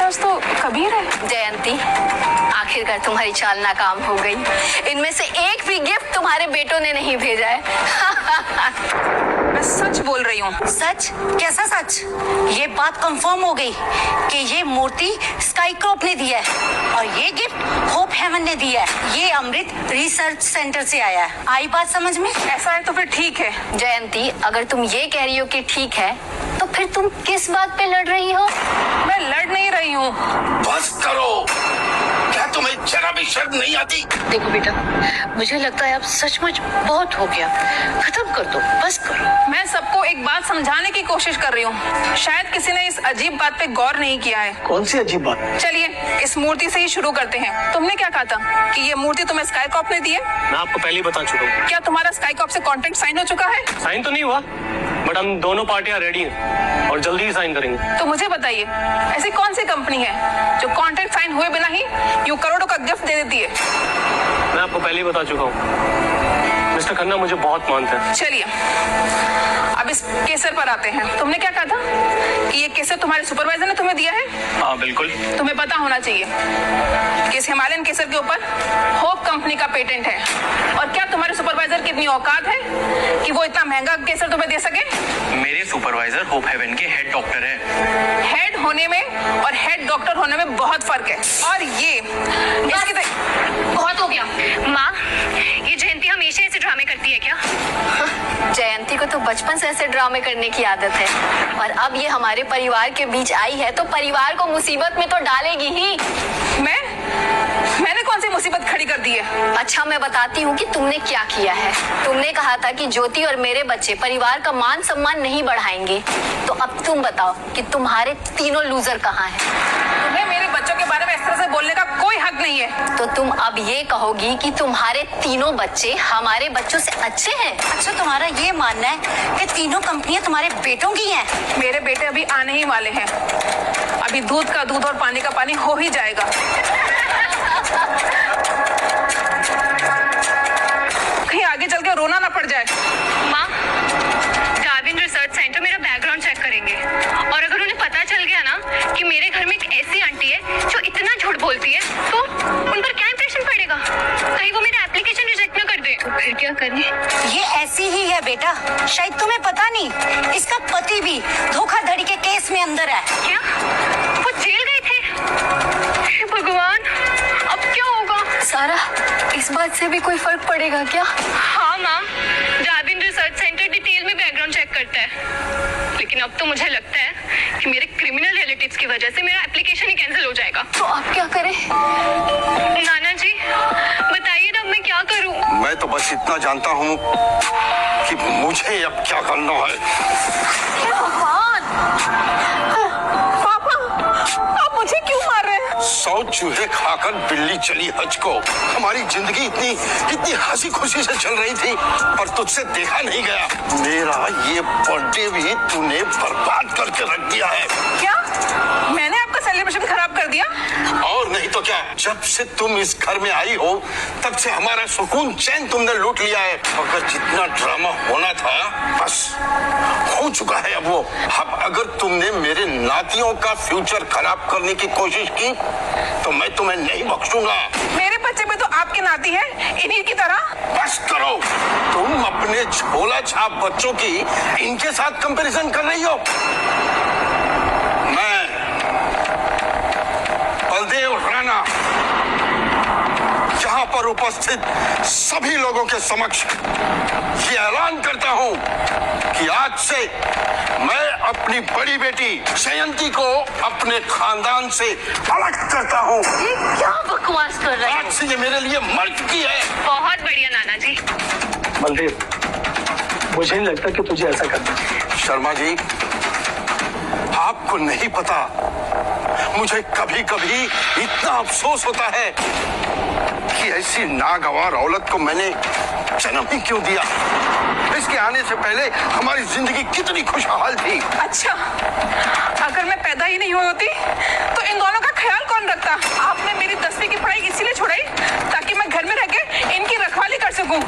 सच तो कबीर है। जयंती, आखिरकार तुम्हारी चाल नाकाम हो गई। इनमें से एक भी गिफ्ट तुम्हारे बेटों ने नहीं भेजा है। मैं सच बोल रही हूँ। सच? कैसा सच? ये बात कंफर्म हो गई कि ये मूर्ति स्काई क्रॉप ने दी है और ये गिफ्ट होप हेवन ने दिया है। ये अमृत रिसर्च सेंटर से आया है। आई बात समझ में? ऐसा है तो फिर ठीक है। जयंती, अगर तुम ये कह रही हो कि ठीक है, तो फिर तुम किस बात पे लड़ रही हो? मैं लड़ नहीं रही हूँ। बस करो, क्या तुम्हें जरा भी शर्म नहीं आती? देखो बेटा, मुझे लगता है अब सचमुच बहुत हो गया, खत्म कर दो, बस करो। मैं सबको एक बात समझाने की कोशिश कर रही हूँ। शायद किसी ने इस अजीब बात पे गौर नहीं किया है। कौन सी अजीब बात? चलिए इस मूर्ति से ही शुरू करते हैं। तुमने क्या कहा था कि ये मूर्ति तुम्हें स्काई कॉप ने दी है? मैं आपको पहले ही बता चुका हूँ। क्या तुम्हारा स्काई कॉप से कॉन्ट्रैक्ट साइन हो चुका है? साइन तो नहीं हुआ, बट हम दोनों पार्टियां रेडी हैं और जल्दी ही साइन करेंगे। तो मुझे बताइए, ऐसी कौन सी कंपनी है जो कॉन्ट्रैक्ट साइन हुए बिना ही यूं करोड़ों का गिफ्ट दे देती है? मैं आपको पहले ही बता चुका हूँ, मिस्टर खन्ना मुझे बहुत मानते हैं। चलिए अब इस केसर पर आते हैं। तुमने क्या कहा था कि ये केसर तुम्हारे सुपरवाइजर ने तुम्हें दिया है? हाँ बिल्कुल। तुम्हें पता होना चाहिए कि इस हिमालयन केसर के ऊपर होप कंपनी का पेटेंट है। और क्या तुम्हारे सुपरवाइजर की इतनी औकात है कि वो इतना महंगा केसर तुम्हें दे सके? मेरे सुपरवाइजर होप हेवन के हेड डॉक्टर हैं। हेड होने में और हेड डॉक्टर होने में बहुत फर्क है। और ये इसकी बहुत हो गया। माँ, ये जयंती हमेशा ऐसे ड्रामे करती है क्या? जयंती को तो बचपन से ऐसे ड्रामे करने की आदत है, और अब ये हमारे परिवार के बीच आई है तो परिवार को मुसीबत में तो डालेगी ही। मैंने कौन सी मुसीबत खड़ी कर दी है? अच्छा, मैं बताती हूँ कि तुमने क्या किया है। तुमने कहा था कि ज्योति और मेरे बच्चे परिवार का मान सम्मान नहीं बढ़ाएंगे। तो अब तुम बताओ कि तुम्हारे तीनों लूजर कहाँ हैं? तुम्हें मेरे बच्चों के बारे में इस तरह से बोलने का कोई हक नहीं है। तो तुम अब ये कहोगी कि तुम्हारे तीनों बच्चे हमारे बच्चों से अच्छे हैं? अच्छा, तुम्हारा ये मानना है कि तीनों कंपनियां तुम्हारे बेटों की हैं? मेरे बेटे अभी आने ही वाले हैं। अभी दूध का दूध और पानी का पानी हो ही जाएगा। कहीं आगे चल के रोना ना पड़ जाए। माँ, डार्विन रिसर्च सेंटर मेरा बैकग्राउंड चेक करेंगे और अगर उन्हें पता चल गया ना कि मेरे घर में एक ऐसी आंटी है जो इतना झूठ बोलती है, तो उन पर क्या इंप्रेशन पड़ेगा? कहीं वो मेरा एप्लीकेशन रिजेक्ट ना कर दे। तो फिर क्या करें? ये ऐसी ही है बेटा, शायद तुम्हें पता नहीं, इसका पति भी धोखाधड़ी के केस में अंदर है। क्या वो जेल गए थे? हे भगवान, अब क्या होगा? सारा, इस बात से भी कोई फर्क पड़ेगा क्या? हाँ ma'am, Darwin research centre detail में बैकग्राउंड चेक करता है, लेकिन अब तो मुझे लगता है कि मेरे क्रिमिनल रिलेटिव्स की वजह से मेरा एप्लीकेशन ही कैंसिल हो जाएगा। तो अब क्या करें? नाना जी बताइए ना, मैं क्या करूं? मैं तो बस इतना जानता हूँ कि मुझे अब क्या करना है। पापा, आप मुझे क्यों मार रहे हैं? 100 चूहे खाकर बिल्ली चली हज को। हमारी जिंदगी इतनी हंसी खुशी से चल रही थी, पर तुझसे देखा नहीं गया। मेरा ये बर्थडे भी तूने बर्बाद करके रख दिया है। क्या मैंने आपका सेलिब्रेशन खराब कर दिया? और नहीं तो क्या, जब से तुम इस घर में आई हो तब से हमारा सुकून चैन तुमने लूट लिया है। अगर जितना ड्रामा होना था बस हो चुका है अब वो। अब अगर तुमने मेरे नातियों का फ्यूचर खराब करने की कोशिश की तो मैं तुम्हें नहीं बख्शूंगा। मेरे बच्चे पे तो आपके नाती है, इन्हीं की तरह। बस करो, तुम अपने झोला छाप बच्चों की इनके साथ कंपैरिजन कर रही हो। मैं बलदेव राणा यहाँ पर उपस्थित सभी लोगों के समक्ष ये ऐलान करता हूँ कि आज से मैं अपनी बड़ी बेटी जयंती को अपने खानदान से अलग करता हूँ। ये क्या बकवास कर रहे आज से ये मेरे लिए मर चुकी है। बहुत बढ़िया नाना जी। बलदेव, मुझे नहीं लगता कि तुझे ऐसा करना चाहिए। शर्मा जी, आपको नहीं पता, मुझे कभी कभी इतना अफसोस होता है कि ऐसी नागवार औलत को मैंने जन्म ही क्यों दिया। इसके आने से पहले हमारी जिंदगी कितनी खुशहाल थी। अच्छा, अगर मैं पैदा ही नहीं हुई होती तो इन दोनों का ख्याल कौन रखता? आपने मेरी 10वीं की पढ़ाई इसीलिए छुड़ाई ताकि मैं घर में रह के इनकी रखवाली कर सकूं।